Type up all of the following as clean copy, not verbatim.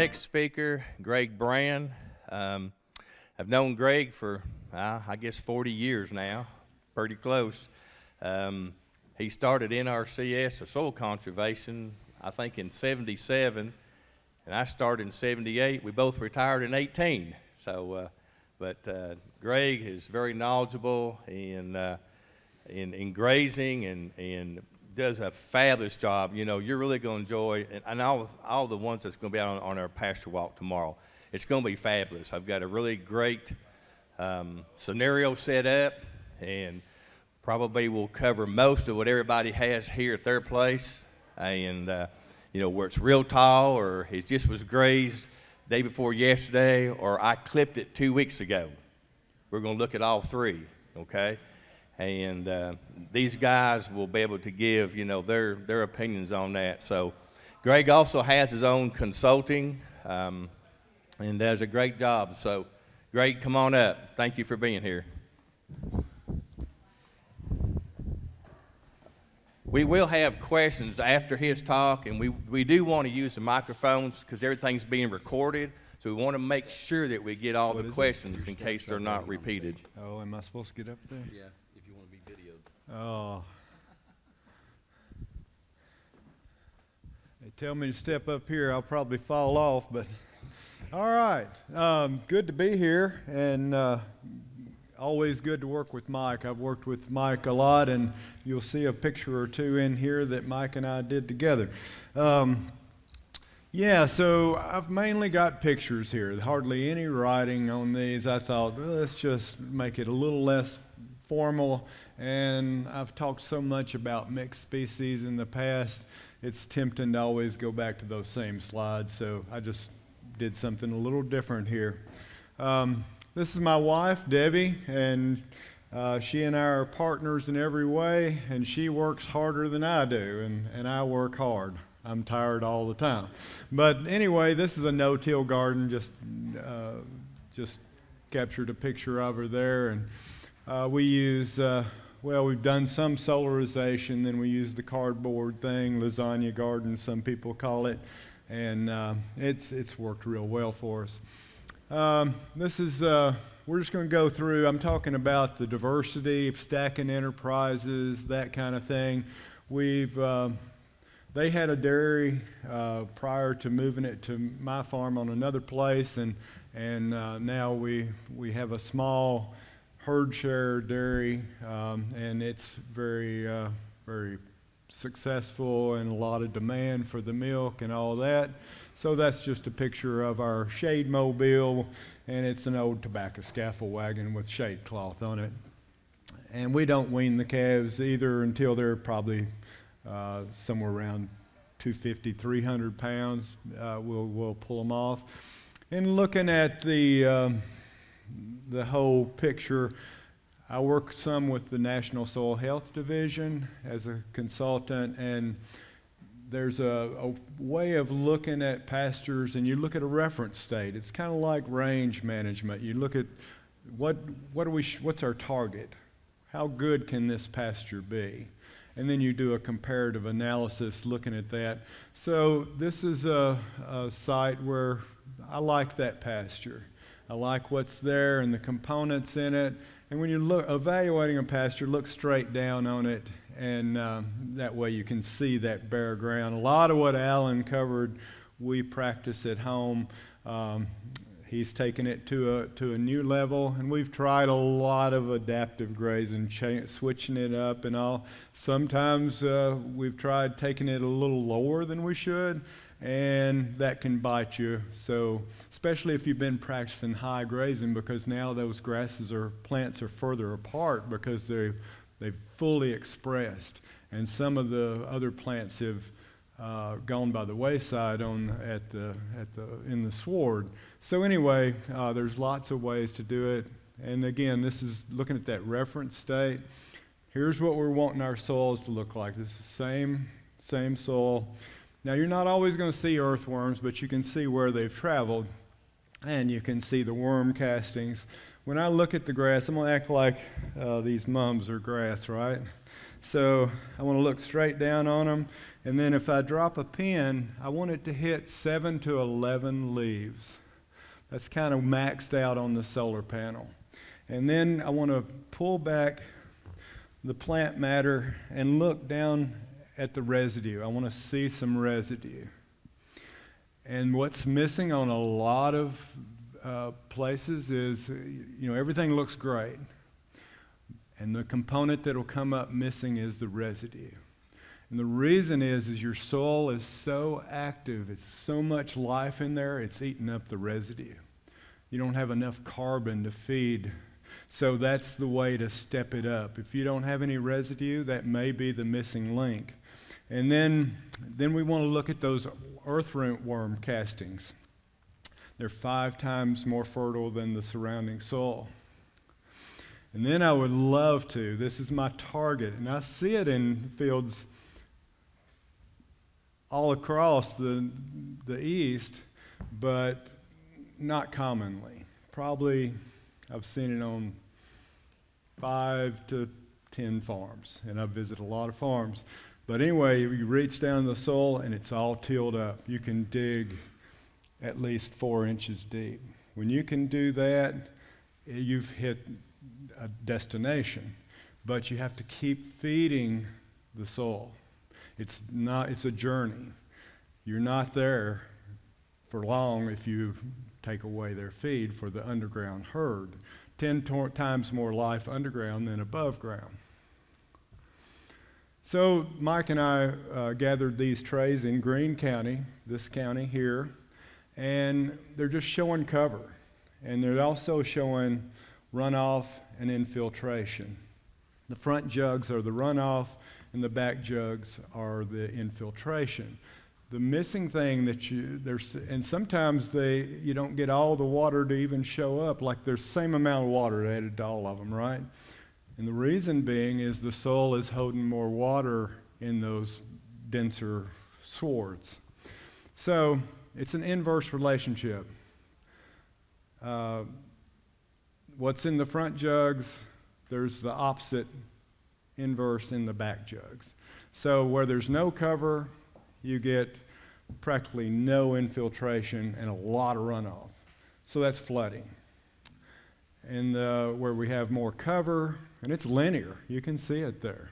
next speaker, Greg Brann. I've known Greg for, I guess, 40 years now, pretty close. He started NRCS, or soil conservation, I think in '77, and I started in '78. We both retired in '18. So, Greg is very knowledgeable in grazing and does a fabulous job. You know, you're really going to enjoy, and all the ones that's going to be out on our pasture walk tomorrow. It's going to be fabulous. I've got a really great scenario set up, and probably will cover most of what everybody has here at their place, and you know, where it's real tall, or it just was grazed day before yesterday, or I clipped it 2 weeks ago. We're going to look at all three, okay? And these guys will be able to give, you know, their opinions on that. So Greg also has his own consulting and does a great job. So Greg, come on up. Thank you for being here. We will have questions after his talk, and we do want to use the microphones because everything's being recorded. So we want to make sure that we get all the questions in case they're not repeated. Oh, am I supposed to get up there? Yeah, if you want to be videoed. Oh. They tell me to step up here, I'll probably fall off, but all right. Good to be here, and always good to work with Mike. I've worked with Mike a lot, and you'll see a picture or two in here that Mike and I did together. Yeah, so I've mainly got pictures here, hardly any writing on these. I thought, well, let's just make it a little less formal, and I've talked so much about mixed species in the past, it's tempting to always go back to those same slides, so I just did something a little different here. This is my wife, Debbie, and she and I are partners in every way, and she works harder than I do, and I work hard. I'm tired all the time. But anyway, this is a no-till garden, just captured a picture of her there, and we use, well, we've done some solarization, then we use the cardboard thing, lasagna garden, some people call it, and it's worked real well for us. This is, we're just going to go through, I'm talking about the diversity, stacking enterprises, that kind of thing. They had a dairy prior to moving it to my farm on another place, and now we have a small herd share dairy, and it's very successful and a lot of demand for the milk and all that. So that's just a picture of our shade mobile, and it's an old tobacco scaffold wagon with shade cloth on it. And we don't wean the calves either until they're probably somewhere around 250, 300 pounds. We'll pull them off. And looking at the whole picture, I work some with the National Soil Health Division as a consultant, and there's a way of looking at pastures, and you look at a reference state. It's kind of like range management. You look at what's our target? How good can this pasture be? And then you do a comparative analysis looking at that. So this is a site where I like that pasture. I like what's there and the components in it. And when you're evaluating a pasture, look straight down on it, and that way you can see that bare ground. A lot of what Alan covered, we practice at home. He's taken it to a new level, and we've tried a lot of adaptive grazing, switching it up and all. Sometimes we've tried taking it a little lower than we should, and that can bite you. So especially if you've been practicing high grazing, because now those grasses or plants are further apart because they've fully expressed, and some of the other plants have gone by the wayside in the sward. So anyway, there's lots of ways to do it. And again, this is looking at that reference state. Here's what we're wanting our soils to look like. This is the same soil. Now, you're not always going to see earthworms, but you can see where they've traveled, and you can see the worm castings. When I look at the grass, I'm going to act like these mums are grass, right? So I want to look straight down on them, And then if I drop a pin, I want it to hit 7 to 11 leaves. That's kind of maxed out on the solar panel. And then I want to pull back the plant matter and look down at the residue. I want to see some residue. And what's missing on a lot of places is, everything looks great. And the component that will come up missing is the residue. And the reason is your soil is so active, it's so much life in there, it's eating up the residue. You don't have enough carbon to feed. So that's the way to step it up. If you don't have any residue, that may be the missing link. And then we want to look at those earthworm castings. They're 5 times more fertile than the surrounding soil. And then I would love to, this is my target, and I see it in fields all across the east, but not commonly. Probably I've seen it on 5 to 10 farms, and I've visited a lot of farms. But anyway, you reach down in the soil and it's all tilled up. You can dig at least 4 inches deep. When you can do that, you've hit a destination. But you have to keep feeding the soil. It's a journey. You're not there for long if you take away their feed for the underground herd. 10 times more life underground than above ground. So Mike and I gathered these trays in Greene County, this county here, and they're just showing cover. And they're also showing runoff and infiltration. The front jugs are the runoff, and the back jugs are the infiltration. The missing thing and sometimes you don't get all the water to even show up, like there's the same amount of water added to all of them, right? And the reason being is the soil is holding more water in those denser swards. So it's an inverse relationship. What's in the front jugs, there's the opposite inverse in the back jugs. So where there's no cover, you get practically no infiltration and a lot of runoff. So that's flooding. And where we have more cover, and it's linear, you can see it there.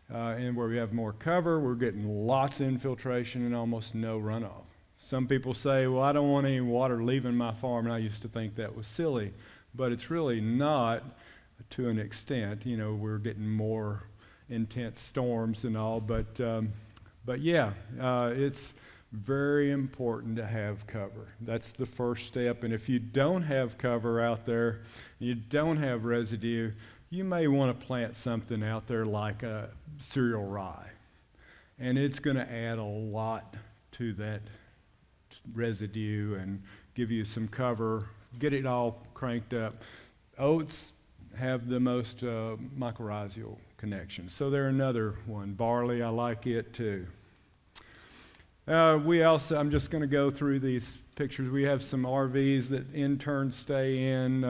And where we have more cover, we're getting lots of infiltration and almost no runoff. Some people say, well, I don't want any water leaving my farm, and I used to think that was silly. But it's really not to an extent. We're getting more intense storms and all, but yeah, it's very important to have cover. That's the first step. And if you don't have cover out there, you don't have residue, you may want to plant something out there like a cereal rye. And it's going to add a lot to that residue and give you some cover, get it all cranked up. Oats have the most mycorrhizal connections, so they're another one. Barley, I like it too. I'm just going to go through these pictures. We have some RVs that interns stay in,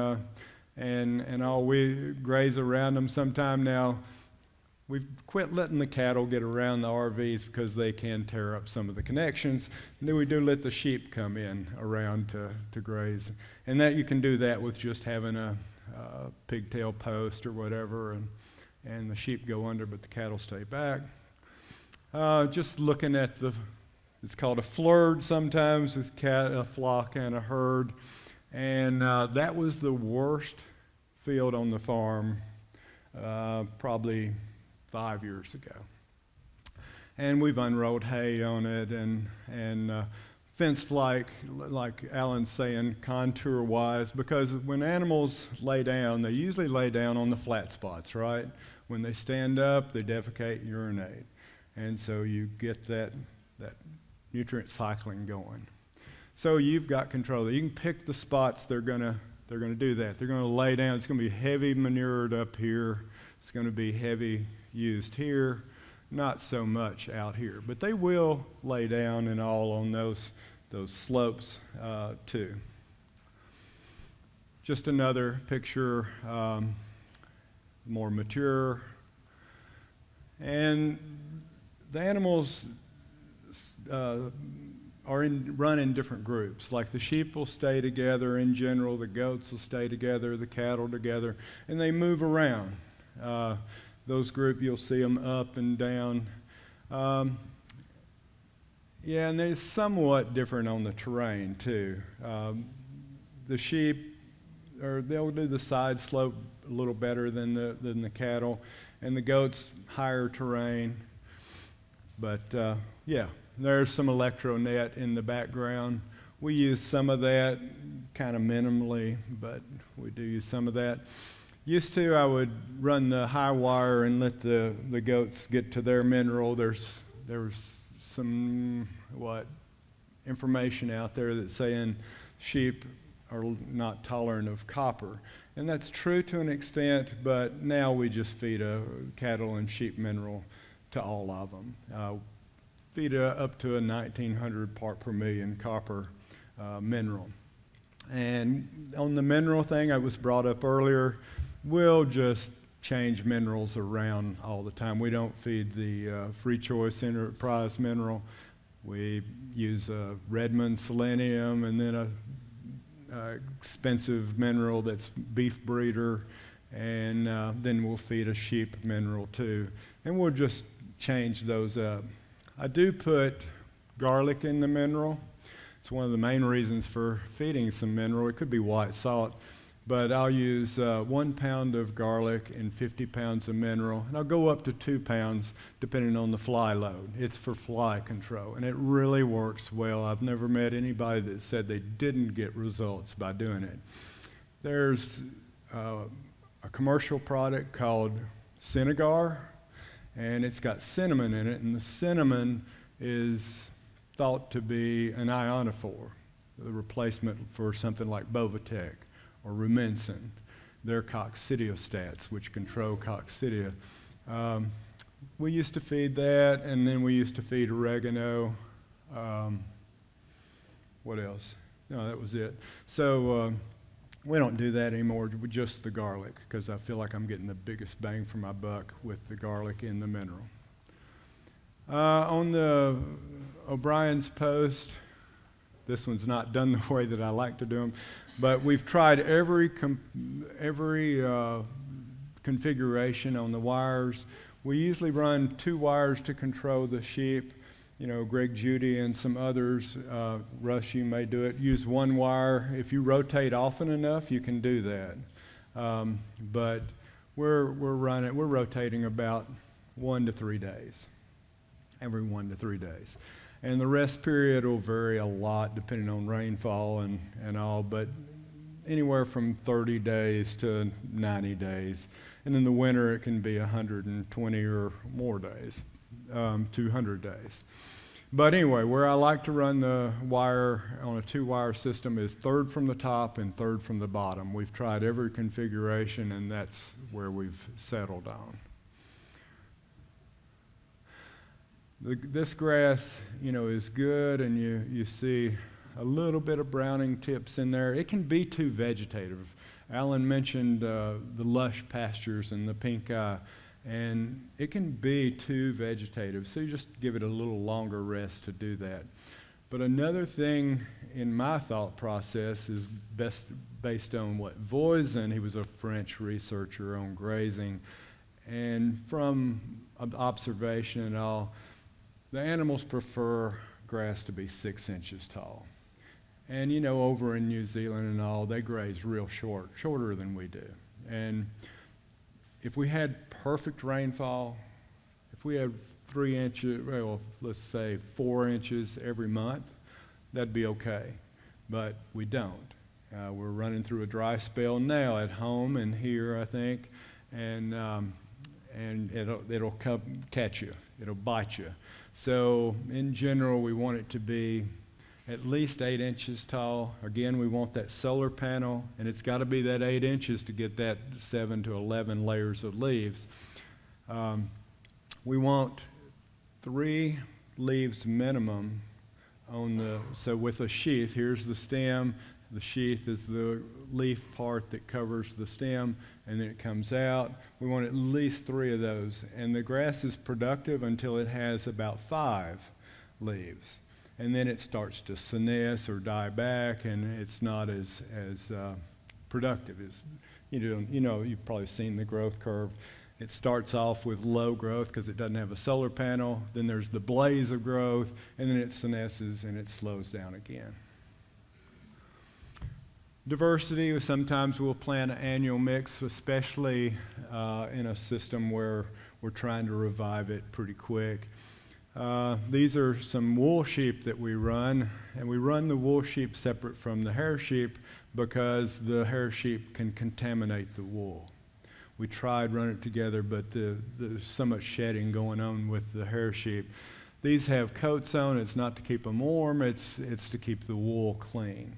and all we graze around them sometime now. We've quit letting the cattle get around the RVs because they can tear up some of the connections. And then we do let the sheep come in around to graze. And that you can do that with just having a pigtail post or whatever, and the sheep go under, but the cattle stay back. Just looking at it's called a flurd sometimes, it's a flock and a herd. And that was the worst field on the farm, probably 5 years ago. And we've unrolled hay on it and fenced like Alan's saying, contour-wise, because when animals lay down, they usually lay down on the flat spots, right? When they stand up, they defecate, urinate. And so you get that nutrient cycling going. So you've got control. You can pick the spots they're gonna do that. They're gonna lay down. It's gonna be heavy manured up here. It's gonna be heavy used here. Not so much out here, but they will lay down and all on those slopes too. Just another picture, more mature. And the animals, run in different groups. Like the sheep will stay together in general, the goats will stay together, the cattle together, and they move around. Those groups, you'll see them up and down. Yeah, and they're somewhat different on the terrain too. The sheep, they'll do the side slope a little better than the cattle, and the goats higher terrain. But yeah, there's some electro net in the background. We use some of that kind of minimally, but we do use some of that. Used to, I would run the high wire and let the goats get to their mineral. There was some information out there that's saying sheep are not tolerant of copper. And that's true to an extent, but now we just feed a cattle and sheep mineral to all of them. Feed up to a 1900 part per million copper mineral. And on the mineral thing I was brought up earlier, we'll just change minerals around all the time. We don't feed the free choice enterprise mineral. We use Redmond selenium and then a expensive mineral that's beef breeder, and then we'll feed a sheep mineral too. And we'll just change those up. I do put garlic in the mineral. It's one of the main reasons for feeding some mineral. It could be white salt, but I'll use 1 pound of garlic and 50 pounds of mineral, and I'll go up to 2 pounds depending on the fly load. It's for fly control, and it really works well. I've never met anybody that said they didn't get results by doing it. There's a commercial product called Cinegar, and it's got cinnamon in it, and the cinnamon is thought to be an ionophore, the replacement for something like Bovatec or Rumensin. They're coccidiostats, which control coccidia. We used to feed that, and then we used to feed oregano. What else? No, that was it. So we don't do that anymore with just the garlic, because I feel like I'm getting the biggest bang for my buck with the garlic in the mineral. On the O'Brien's post, this one's not done the way that I like to do them, but we've tried every configuration on the wires. We usually run 2 wires to control the sheep. You know, Greg Judy and some others, Russ, you may do it. Use 1 wire. If you rotate often enough, you can do that. But we're rotating about 1 to 3 days, every 1 to 3 days. And the rest period will vary a lot depending on rainfall and all, but anywhere from 30 days to 90 days. And in the winter, it can be 120 or more days, 200 days. But anyway, where I like to run the wire on a 2-wire system is 3rd from the top and 3rd from the bottom. We've tried every configuration, and that's where we've settled on. This grass, you know, is good, and you see a little bit of browning tips in there. It can be too vegetative. Alan mentioned the lush pastures and the pink eye, and it can be too vegetative, so you just give it a little longer rest to do that. But another thing in my thought process is based on what Voisin, he was a French researcher on grazing, and from observation and all, the animals prefer grass to be 6 inches tall. And you know, over in New Zealand and all, they graze real shorter than we do. And if we had perfect rainfall, if we had 3 inches, well, let's say 4 inches every month, that'd be okay. But we don't. We're running through a dry spell now at home and here, I think, and it'll come catch you. It'll bite you. So in general, we want it to be at least 8 inches tall. Again, we want that solar panel, and it's got to be that 8 inches to get that 7 to 11 layers of leaves. We want 3 leaves minimum on the, so with a sheath, here's the stem, the sheath is the leaf part that covers the stem, and then it comes out. We want at least 3 of those, and the grass is productive until it has about 5 leaves. And then it starts to senesce or die back, and it's not as productive as you've probably seen the growth curve. It starts off with low growth because it doesn't have a solar panel. Then there's the blaze of growth, and then it senesces and it slows down again. Diversity, sometimes we'll plant an annual mix, especially in a system where we're trying to revive it pretty quick. These are some wool sheep that we run, and we run the wool sheep separate from the hair sheep because the hair sheep can contaminate the wool. We tried running it together, but there's so much shedding going on with the hair sheep. These have coats on. It's not to keep them warm, it's to keep the wool clean.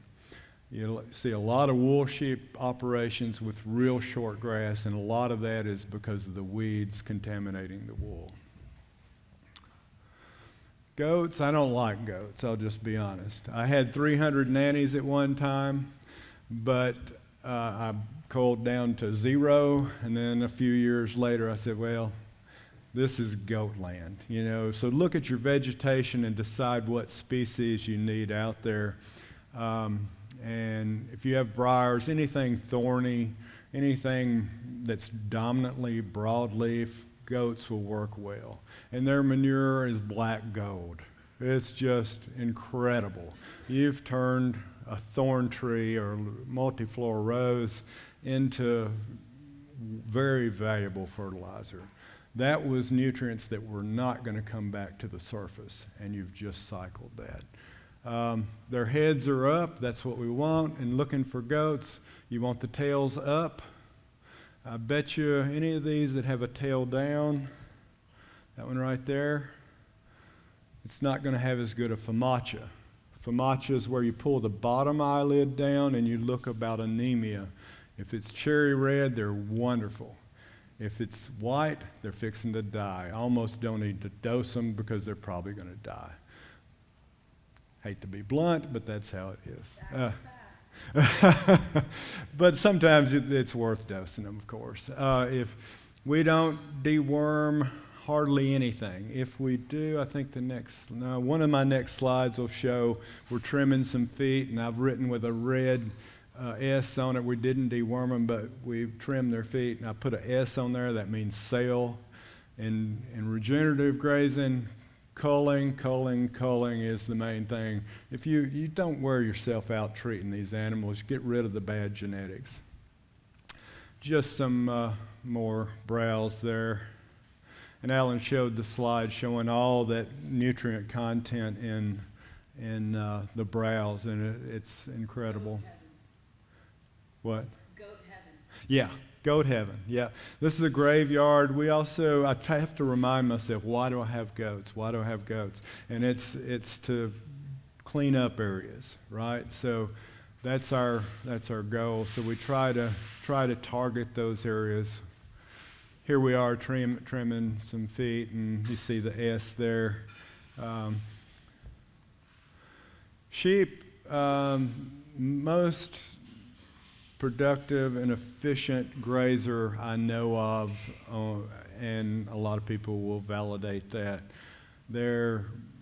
You'll see a lot of wool sheep operations with real short grass, and a lot of that is because of the weeds contaminating the wool. Goats, I don't like goats, I'll just be honest. I had 300 nannies at one time, but I culled down to 0, and then a few years later I said, well, this is goat land, So look at your vegetation and decide what species you need out there. And if you have briars, anything thorny, anything that's dominantly broadleaf, goats will work well. And their manure is black gold. It's just incredible. You've turned a thorn tree or multiflora rose into very valuable fertilizer. That was nutrients that were not going to come back to the surface, and you've just cycled that. Their heads are up, that's what we want. And looking for goats, you want the tails up. I bet you any of these that have a tail down, that one right there, it's not going to have as good a famacha. Famacha is where you pull the bottom eyelid down and you look about anemia. If it's cherry red, they're wonderful. If it's white, they're fixing to die. I almost don't need to dose them because they're probably going to die. Hate to be blunt, but that's how it is. But sometimes it's worth dosing them, of course. If we don't deworm hardly anything. If we do, I think one of my next slides will show we're trimming some feet, and I've written with a red S on it. We didn't deworm them, but we trimmed their feet, and I put an S on there. That means sale. In regenerative grazing, culling is the main thing. If you don't wear yourself out treating these animals, get rid of the bad genetics. Just some more browse there. And Alan showed the slide showing all that nutrient content in the browse, and it's incredible. What? Goat heaven. Yeah. Goat heaven, yeah. This is a graveyard. I have to remind myself, why do I have goats? Why do I have goats? And it's to clean up areas, right? So that's our goal. So we try to target those areas. Here we are trimming some feet, and you see the S there. Sheep, most productive and efficient grazer I know of, and a lot of people will validate that.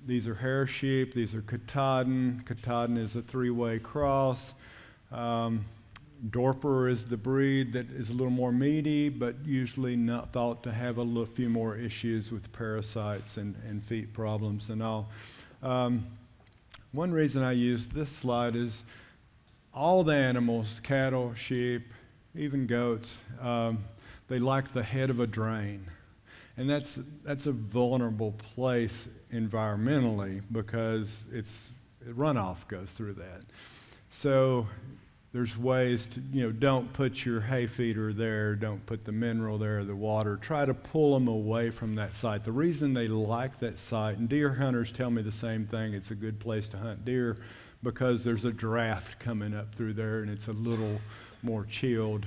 These are hair sheep, these are Katahdin. Katahdin is a 3-way cross. Dorper is the breed that is a little more meaty, but usually not thought to have a few more issues with parasites and feet problems and all. One reason I use this slide is all the animals, cattle, sheep, even goats, they like the head of a drain. And that's a vulnerable place environmentally because runoff goes through that. So there's ways to, don't put your hay feeder there, don't put the mineral there, the water. Try to pull them away from that site. The reason they like that site, and deer hunters tell me the same thing, it's a good place to hunt deer, because there's a draft coming up through there and it's a little more chilled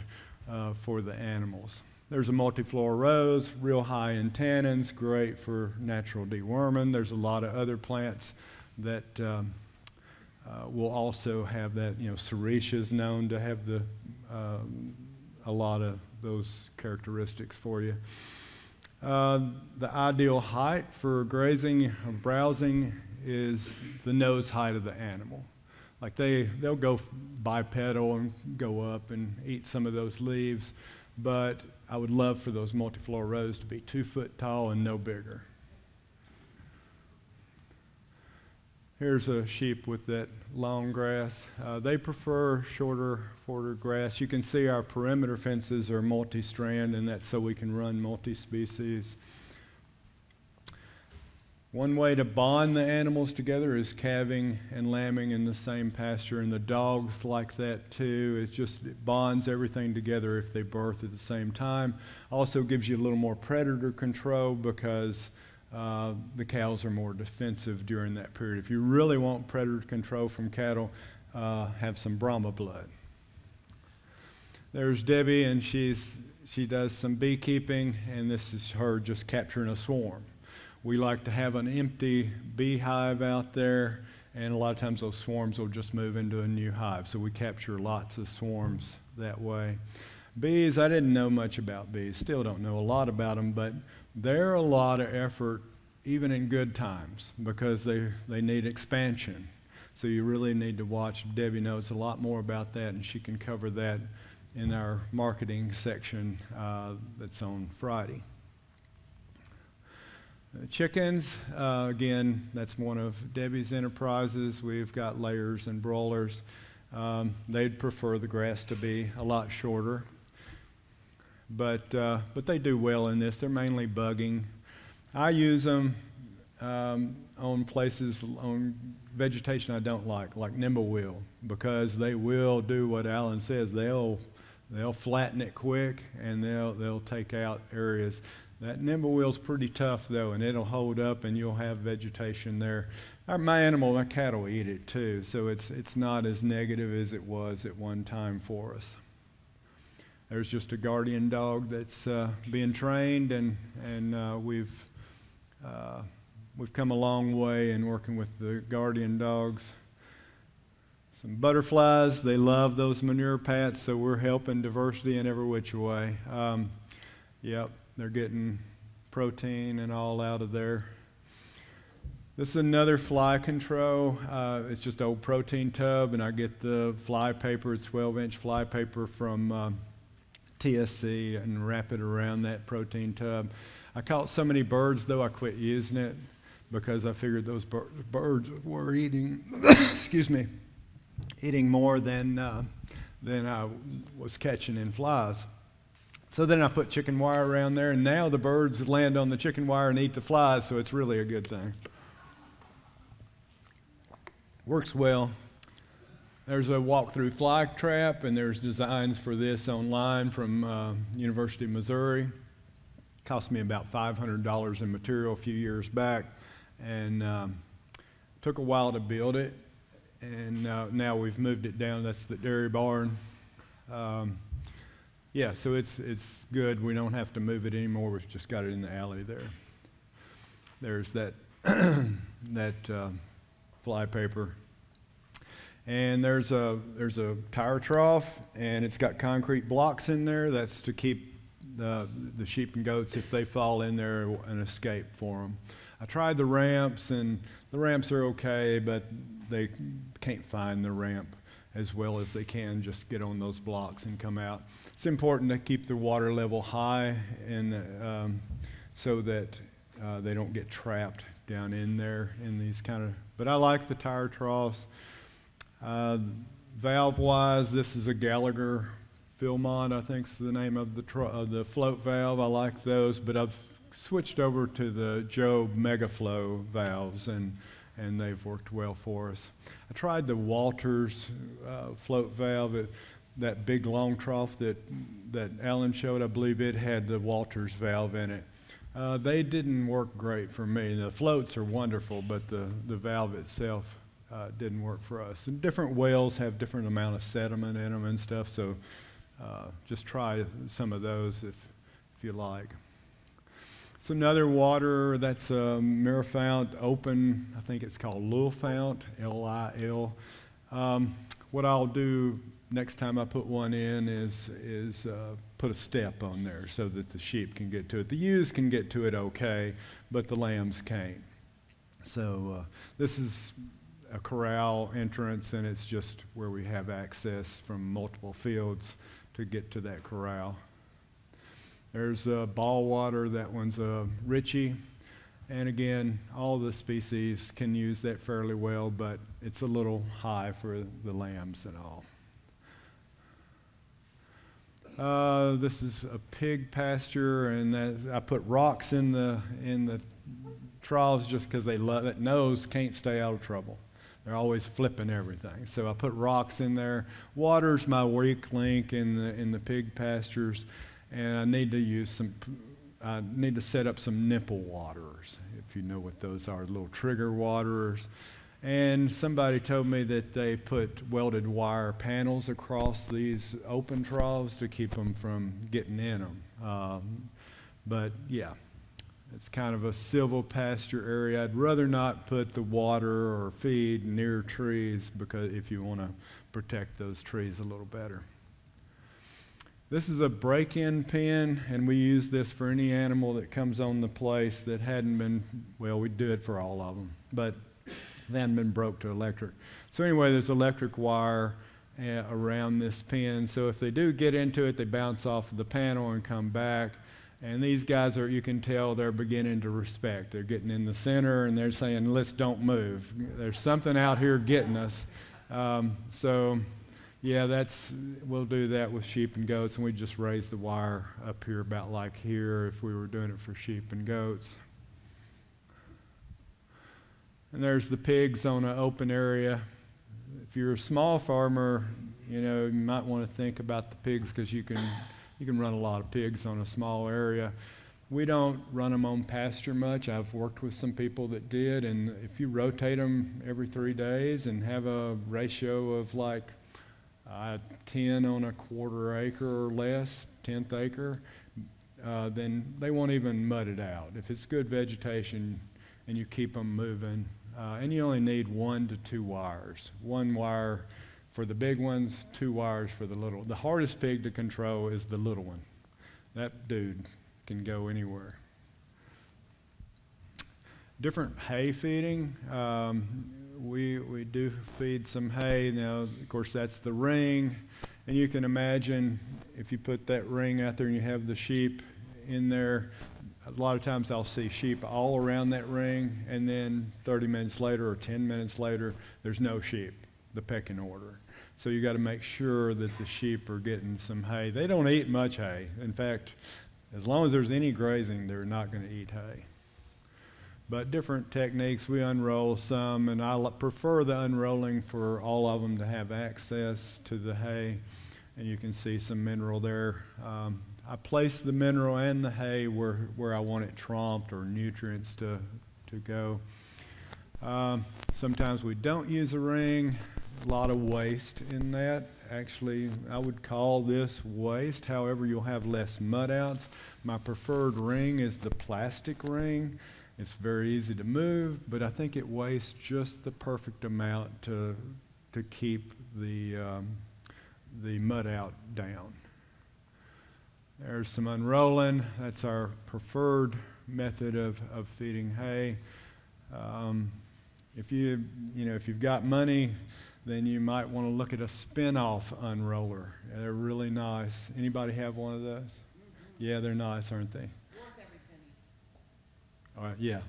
for the animals. There's a multiflora rose, real high in tannins, great for natural deworming. There's a lot of other plants that will also have that. Sericia is known to have a lot of those characteristics for you. The ideal height for grazing or browsing is the nose height of the animal. Like they'll go bipedal and go up and eat some of those leaves, but I would love for those multiflora rows to be 2 foot tall and no bigger. Here's a sheep with that long grass. They prefer shorter grass. You can see our perimeter fences are multi-strand, and that's so we can run multi-species. One way to bond the animals together is calving and lambing in the same pasture, and the dogs like that too. It bonds everything together if they birth at the same time. Also gives you a little more predator control because the cows are more defensive during that period. If you really want predator control from cattle, have some Brahma blood. There's Debbie, and she does some beekeeping, and this is her just capturing a swarm. We like to have an empty beehive out there, and a lot of times those swarms will just move into a new hive, so we capture lots of swarms that way. Bees, I didn't know much about bees, still don't know a lot about them, but they're a lot of effort even in good times because they need expansion. So you really need to watch. Debbie knows a lot more about that, and she can cover that in our marketing section that's on Friday. Chickens, again, that's one of Debbie's enterprises. We've got layers and broilers. They'd prefer the grass to be a lot shorter. But they do well in this. They're mainly bugging. I use them on places, on vegetation I don't like nimblewheel, because they will do what Alan says. They'll flatten it quick, and they'll take out areas. That nimblewheel's pretty tough though, and it'll hold up, and you'll have vegetation there. My cattle eat it too, so it's not as negative as it was at one time for us. There's just a guardian dog that's being trained, and we've come a long way in working with the guardian dogs. Some butterflies, they love those manure pats, so we're helping diversity in every which way. Yep, they're getting protein and all out of there. This is another fly control. It's just an old protein tub, and I get the fly paper. It's 12-inch fly paper from TSC and wrap it around that protein tub. I caught so many birds, though, I quit using it because I figured those birds were eating, excuse me, eating more than I was catching in flies. So then I put chicken wire around there, and now the birds land on the chicken wire and eat the flies, so it's really a good thing. Works well. There's a walk-through fly trap, and there's designs for this online from University of Missouri. Cost me about $500 in material a few years back, and took a while to build it, and now we've moved it down. That's the dairy barn. Yeah, so it's good. We don't have to move it anymore. We've just got it in the alley there. There's that fly paper. And there's a tire trough, and it's got concrete blocks in there. That's to keep the sheep and goats, if they fall in there, an escape for them. I tried the ramps, and the ramps are okay, but they can't find the ramp as well as they can just get on those blocks and come out. It's important to keep the water level high, and so that they don't get trapped down in there in these kind of. But I like the tire troughs. Valve-wise, this is a Gallagher Philmont, I think is the name of the float valve. I like those, but I've switched over to the Jobe Megaflow valves, and they've worked well for us. I tried the Walters float valve, that big long trough that Alan showed. I believe it had the Walters valve in it. They didn't work great for me. The floats are wonderful, but the valve itself didn't work for us. And different wells have different amount of sediment in them and stuff, so just try some of those if you like. It's another water that's a mirror fount, open. I think it's called Lil Fount, L-I-L. What I'll do next time I put one in is put a step on there so that the sheep can get to it. The ewes can get to it okay, but the lambs can't. So this is a corral entrance, and it's just where we have access from multiple fields to get to that corral. There's ball water. That one's Ritchie. And again, all the species can use that fairly well, but it's a little high for the lambs and all. This is a pig pasture, and I put rocks in the troughs just because they love that nose can't stay out of trouble. They're always flipping everything. So I put rocks in there. Water's my weak link in the pig pastures, and I need to set up some nipple waterers, if you know what those are, little trigger waterers. And somebody told me that they put welded wire panels across these open troughs to keep them from getting in them. But yeah, it's kind of a civil pasture area. I'd rather not put the water or feed near trees, because if you want to protect those trees a little better. This is a break-in pen, and we use this for any animal that comes on the place that hadn't been, well, we do it for all of them, but they hadn't been broke to electric. So anyway, there's electric wire around this pen, so if they do get into it, they bounce off of the panel and come back. And these guys you can tell they're beginning to respect. They're getting in the center, and they're saying, let's don't move. There's something out here getting us. So yeah, we'll do that with sheep and goats, and we just raise the wire up here about like here if we were doing it for sheep and goats. And there's the pigs on an open area. If you're a small farmer, you might want to think about the pigs, because you can run a lot of pigs on a small area. We don't run them on pasture much. I've worked with some people that did, and if you rotate them every 3 days and have a ratio of like 10 on a quarter acre or less, 1/10 acre, then they won't even mud it out. If it's good vegetation and you keep them moving, and you only need 1 to 2 wires. 1 wire for the big ones, 2 wires for the little. The hardest pig to control is the little one. That dude can go anywhere. Different hay feeding. We do feed some hay. Now, of course, that's the ring. And you can imagine if you put that ring out there and you have the sheep in there, a lot of times I'll see sheep all around that ring, and then 30 minutes later or 10 minutes later, there's no sheep, the pecking order. So you got to make sure that the sheep are getting some hay. They don't eat much hay. In fact, as long as there's any grazing, they're not going to eat hay. But different techniques, we unroll some, and I prefer the unrolling for all of them to have access to the hay. And you can see some mineral there. I place the mineral and the hay where I want it tromped or nutrients to go. Sometimes we don't use a ring. A lot of waste in that. Actually, I would call this waste. However, you'll have less mud outs. My preferred ring is the plastic ring. It's very easy to move, but I think it wastes just the perfect amount to keep the mud out down. There's some unrolling. That's our preferred method of feeding hay. If you've got money, then you might want to look at a spin-off unroller. They're really nice. Anybody have one of those? Yeah, they're nice, aren't they? Worth every penny. All right, yeah.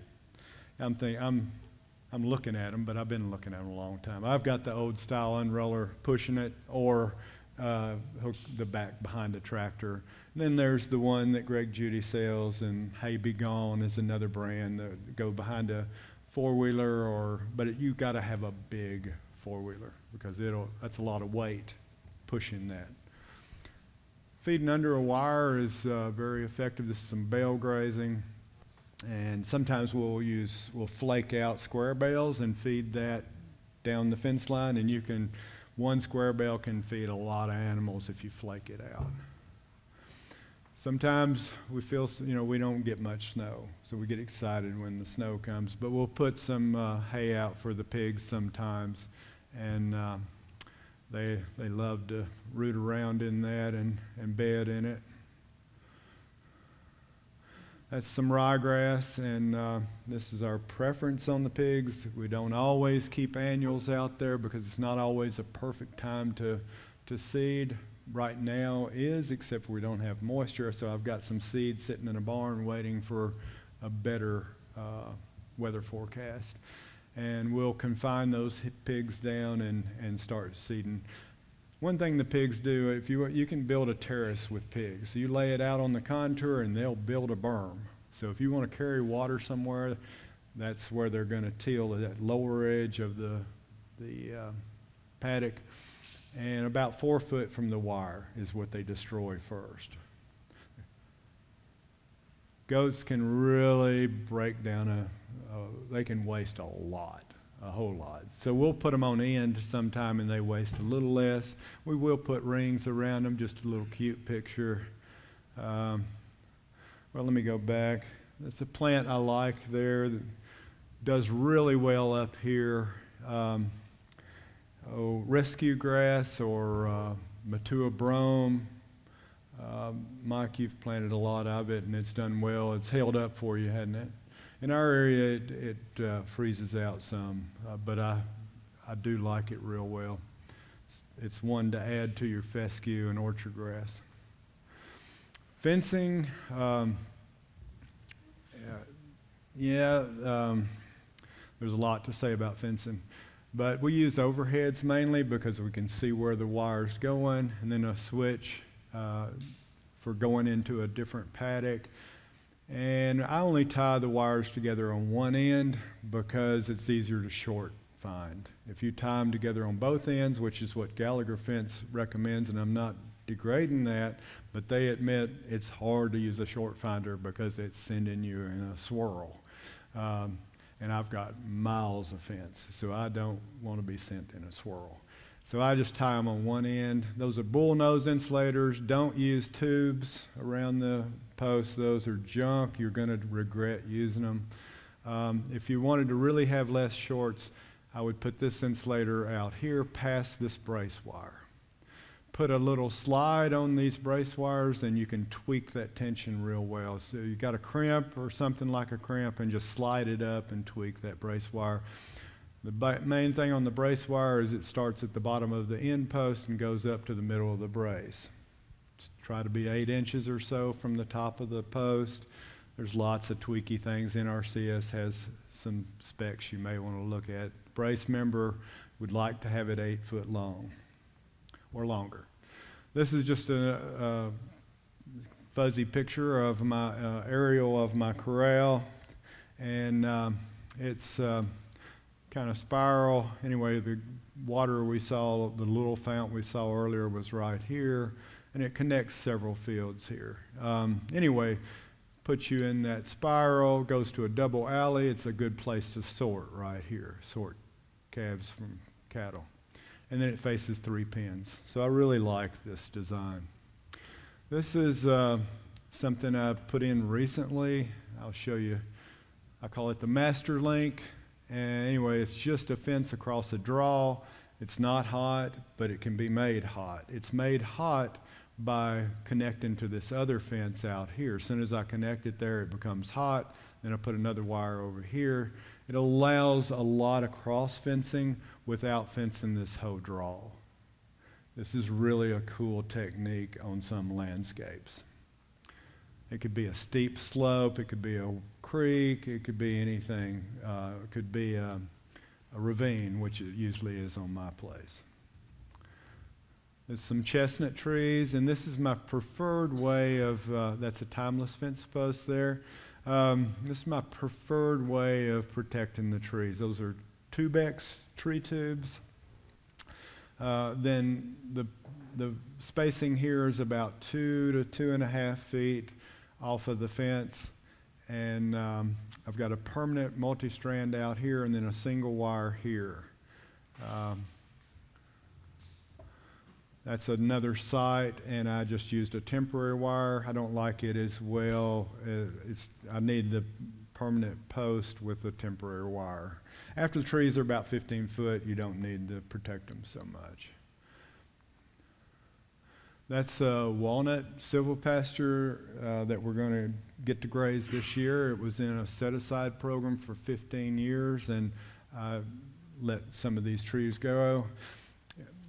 I'm looking at them, but I've been looking at them a long time. I've got the old style unroller pushing it, or hook the back behind the tractor. And then there's the one that Greg Judy sells, and Hay Be Gone is another brand that go behind a four-wheeler, but you got to have a big four-wheeler, because that's a lot of weight pushing that. Feeding under a wire is very effective. This is some bale grazing, and sometimes we'll flake out square bales and feed that down the fence line, and one square bale can feed a lot of animals if you flake it out. Sometimes we feel, we don't get much snow, so we get excited when the snow comes, but we'll put some hay out for the pigs sometimes, and they love to root around in that and bed in it. That's some ryegrass, and this is our preference on the pigs. We don't always keep annuals out there because it's not always a perfect time to seed. Right now is, except we don't have moisture, so I've got some seed sitting in a barn waiting for a better weather forecast. And we'll confine those pigs down and start seeding. One thing the pigs do, if you can build a terrace with pigs. So you lay it out on the contour and they'll build a berm. So if you want to carry water somewhere, that's where they're going to till at that lower edge of the paddock. And about 4 foot from the wire is what they destroy first. Goats can really break down they can waste a lot. A whole lot. So we'll put them on end sometime and they waste a little less. We will put rings around them, just a little cute picture. Well, let me go back. That's a plant I like there that does really well up here. Rescue grass or Matua brome. Mike, you've planted a lot of it and it's done well. It's held up for you, hasn't it? In our area, it freezes out some, but I do like it real well. It's one to add to your fescue and orchard grass. Fencing, there's a lot to say about fencing, but we use overheads mainly because we can see where the wire's going, and then a switch for going into a different paddock. And I only tie the wires together on one end because it's easier to short find. If you tie them together on both ends, which is what Gallagher Fence recommends, and I'm not degrading that, but they admit it's hard to use a short finder because it's sending you in a swirl. And I've got miles of fence, so I don't want to be sent in a swirl. So I just tie them on one end. Those are bullnose insulators. Don't use tubes around the posts. Those are junk. You're going to regret using them. If you wanted to really have less shorts, I would put this insulator out here past this brace wire. Put a little slide on these brace wires and you can tweak that tension real well. So you got a crimp or something like a crimp and just slide it up and tweak that brace wire. The main thing on the brace wire is it starts at the bottom of the end post and goes up to the middle of the brace. Just try to be 8 inches or so from the top of the post. There's lots of tweaky things. NRCS has some specs you may want to look at. Brace member would like to have it 8 foot long or longer. This is just a fuzzy picture of my aerial of my corral, and it's kind of spiral. Anyway, the water we saw, the little fountain we saw earlier was right here, and it connects several fields here. Anyway, puts you in that spiral, goes to a double alley. It's a good place to sort right here, sort calves from cattle. And then it faces 3 pens. So I really like this design. This is something I put in recently. I'll show you. I call it the Master Link. And anyway, it's just a fence across a draw. It's not hot, but it can be made hot. It's made hot by connecting to this other fence out here. As soon as I connect it there, it becomes hot. Then I put another wire over here. It allows a lot of cross fencing without fencing this whole draw. This is really a cool technique on some landscapes. It could be a steep slope, it could be a creek, it could be anything. It could be a ravine, which it usually is on my place. There's some chestnut trees, and this is my preferred way of, that's a timeless fence post there. This is my preferred way of protecting the trees. Those are Tubex tree tubes. Then the spacing here is about 2 to 2.5 feet off of the fence. And I've got a permanent multi-strand out here and then a single wire here. That's another site, and I just used a temporary wire. I don't like it as well. I need the permanent post with a temporary wire. After the trees are about 15 foot, you don't need to protect them so much. That's a walnut silvopasture that we're going to get to graze this year. It was in a set-aside program for 15 years, and I let some of these trees go.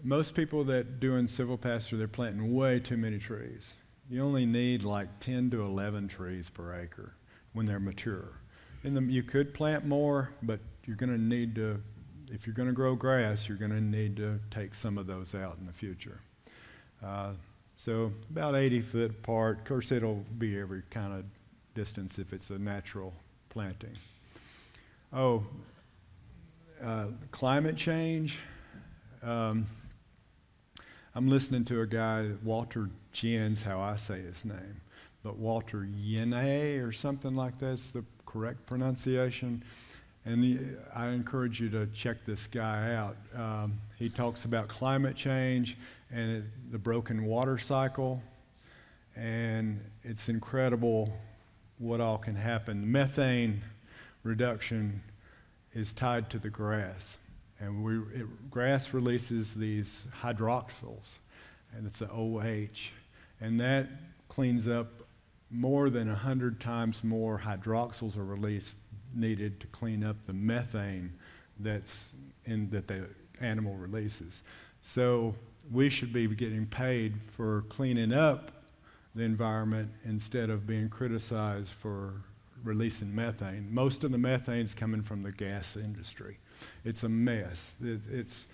Most people that doing silvopasture, they're planting way too many trees. You only need like 10 to 11 trees per acre when they're mature. You could plant more, but you're going to need to, if you're going to grow grass, you're going to need to take some of those out in the future. So about 80 foot apart. Of course, it'll be every kind of distance if it's a natural planting. Oh, climate change. I'm listening to a guy, Walter Jen's how I say his name, but Walter Yene or something like that's the correct pronunciation. And I encourage you to check this guy out. He talks about climate change and the broken water cycle, and it's incredible what all can happen. Methane reduction is tied to the grass, and grass releases these hydroxyls, and it's an OH, and that cleans up more than 100 times more hydroxyls are released needed to clean up the methane that the animal releases. So we should be getting paid for cleaning up the environment instead of being criticized for releasing methane. Most of the methane is coming from the gas industry. It's a mess. It's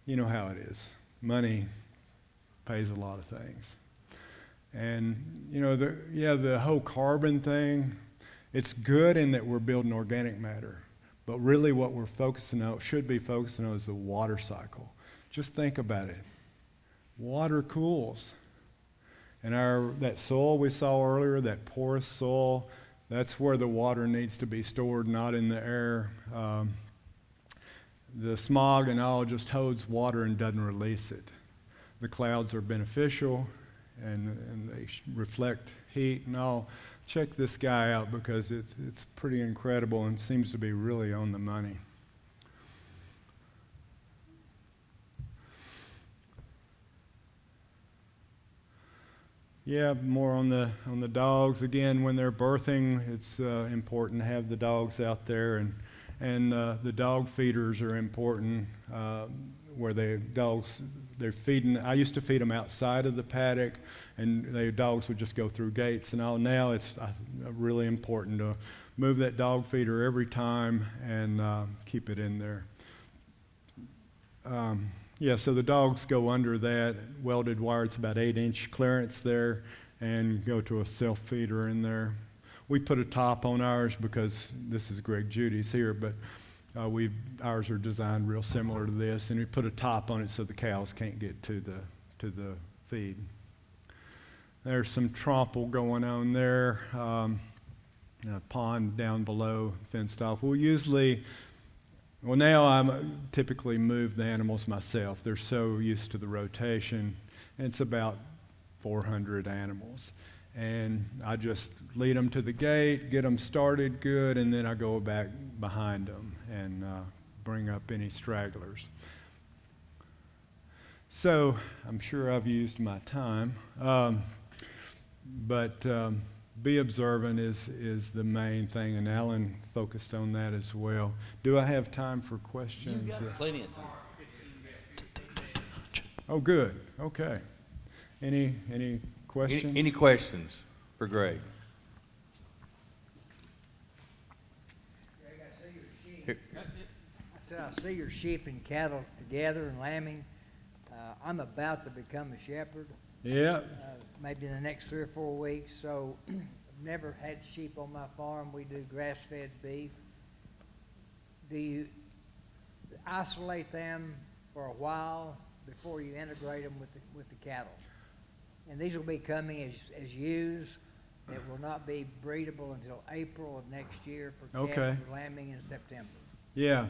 you know how it is. Money pays a lot of things. And you know, the whole carbon thing, it's good in that we're building organic matter, but really what we're focusing on, should be focusing on, is the water cycle. Just think about it. Water cools. And that soil we saw earlier, that porous soil, that's where the water needs to be stored, not in the air. The smog and all just holds water and doesn't release it. The clouds are beneficial, and they reflect heat and all. Check this guy out because it's pretty incredible and seems to be really on the money. Yeah, more on the dogs. Again, when they're birthing, it's important to have the dogs out there, and the dog feeders are important. Where they're feeding. I used to feed them outside of the paddock, and the dogs would just go through gates and all. Now it's really important to move that dog feeder every time and keep it in there. Yeah, so the dogs go under that welded wire. It's about 8-inch clearance there, and go to a self feeder in there. We put a top on ours because this is Greg Judy's here, but ours are designed real similar to this, and we put a top on it so the cows can't get to the feed. There's some trample going on there. A pond down below, fenced off. Now I typically move the animals myself. They're so used to the rotation. And it's about 400 animals. And I just lead them to the gate, get them started good, and then I go back behind them and bring up any stragglers. So I'm sure I've used my time, but be observant is the main thing, and Alan focused on that as well. Do I have time for questions? You've got plenty of time. Oh, good. Okay. Any questions? Any questions for Greg? Greg, I see your sheep. I said I see your sheep and cattle together and lambing. I'm about to become a shepherd. Yeah. Maybe in the next 3 or 4 weeks. So I've never had sheep on my farm. We do grass-fed beef. Do you isolate them for a while before you integrate them with the cattle? And these will be coming as ewes. It will not be breedable until April of next year for calves for lambing in September. Yeah.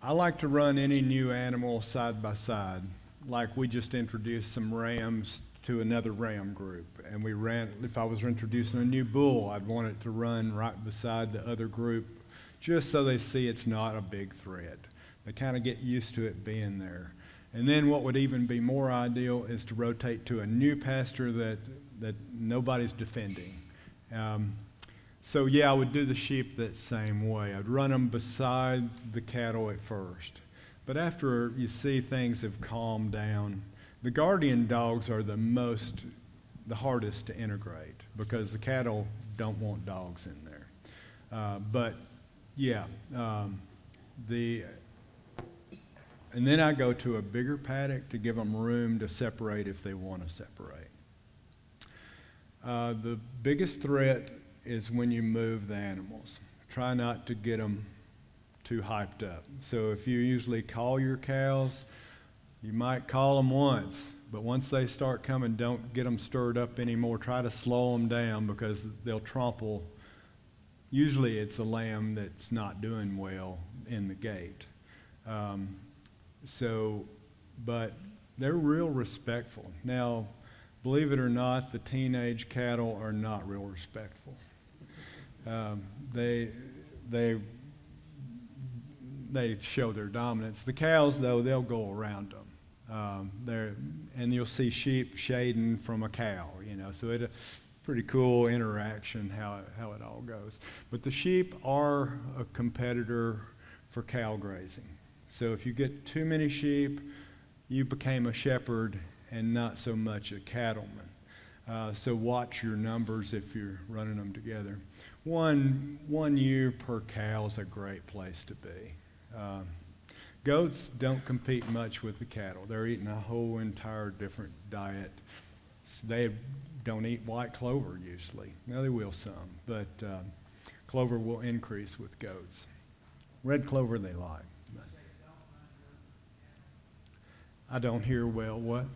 I like to run any new animal side by side. Like we just introduced some rams to another ram group, and we ran, if I was introducing a new bull, I'd want it to run right beside the other group just so they see it's not a big threat. They kind of get used to it being there. And then what would even be more ideal is to rotate to a new pasture that nobody's defending. So yeah, I would do the sheep that same way. I'd run them beside the cattle at first. But after you see things have calmed down, the guardian dogs are the hardest to integrate because the cattle don't want dogs in there. But yeah, and then I go to a bigger paddock to give them room to separate if they want to separate. The biggest threat is when you move the animals. Try not to get them too hyped up. So if you usually call your cows, you might call them once, but once they start coming, don't get them stirred up anymore. Try to slow them down because they'll trample. Usually it's a lamb that's not doing well in the gate. But they're real respectful. Now, believe it or not, the teenage cattle are not real respectful. They show their dominance. The cows, though, they'll go around them. And you'll see sheep shading from a cow, so it's a pretty cool interaction how it all goes. But the sheep are a competitor for cow grazing. So if you get too many sheep, you became a shepherd and not so much a cattleman. So watch your numbers if you're running them together. One ewe per cow is a great place to be. Goats don't compete much with the cattle. They're eating a whole entire different diet. They don't eat white clover usually. Now they will some, but clover will increase with goats. Red clover they like. But I don't hear well what?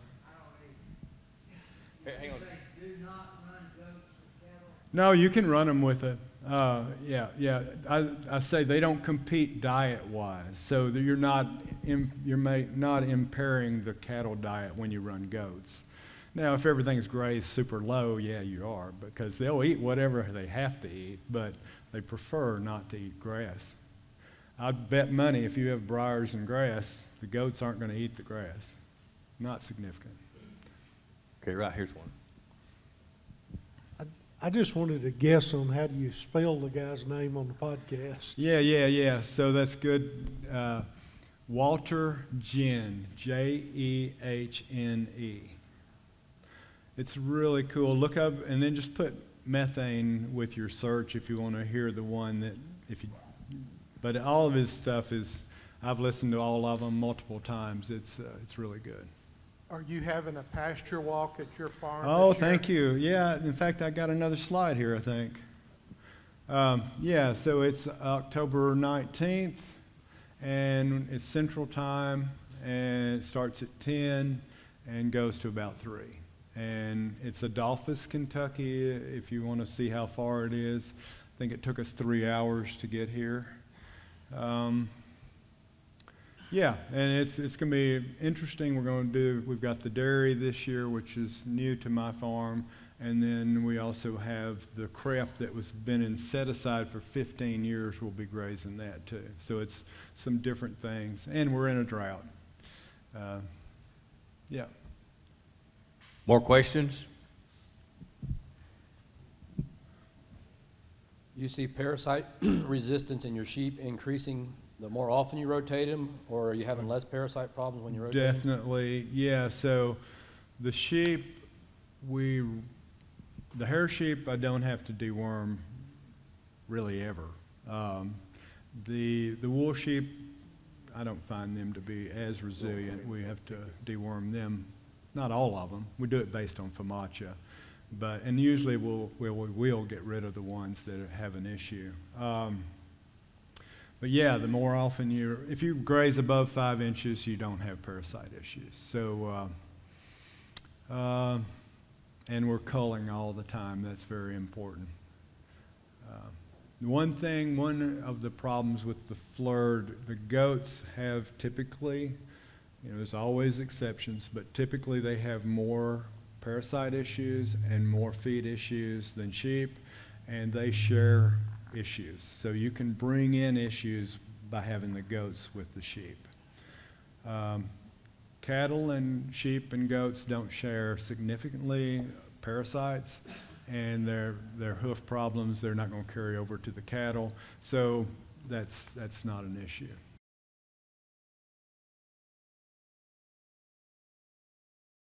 Hang on. Do not run goats with cattle? No, you can run them with it. Yeah. I say they don't compete diet-wise, so that you're not impairing the cattle diet when you run goats. Now, if everything's grazed super low, yeah, you are, because they'll eat whatever they have to eat, but they prefer not to eat grass. I'd bet money if you have briars and grass, the goats aren't going to eat the grass. Not significant. Okay, right, here's one. I just wanted to guess on how do you spell the guy's name on the podcast. Yeah. So that's good. Walter Jehne, Jehne. It's really cool. Look up and then just put methane with your search if you want to hear the one that but all of his stuff is, I've listened to all of them multiple times. It's really good. Are you having a pasture walk at your farm? Oh, this year? thank you. Yeah, in fact, I got another slide here, I think. So it's October 19th, and it's Central Time, and it starts at 10 and goes to about 3. And it's Adolphus, Kentucky, if you want to see how far it is. I think it took us 3 hours to get here. Yeah, and it's going to be interesting. We've got the dairy this year, which is new to my farm, and then we also have the crep that was been set aside for 15 years. We'll be grazing that too. So it's some different things, and we're in a drought. Yeah. More questions? You see parasite resistance in your sheep increasing the more often you rotate them, or are you having less parasite problems when you rotate them? Definitely, yeah. So the sheep, the hair sheep, I don't have to deworm really ever. The wool sheep, I don't find them to be as resilient. We have to deworm them, not all of them. We do it based on FOMACHA, and usually we'll get rid of the ones that have an issue. But yeah, the more often if you graze above 5 inches, you don't have parasite issues. So, and we're culling all the time. That's very important. One of the problems with the FLIRD, the goats have typically, there's always exceptions, but typically they have more parasite issues and more feed issues than sheep, and they share issues. So you can bring in issues by having the goats with the sheep. Cattle and sheep and goats don't share significantly parasites, and their hoof problems, they're not going to carry over to the cattle, so that's not an issue.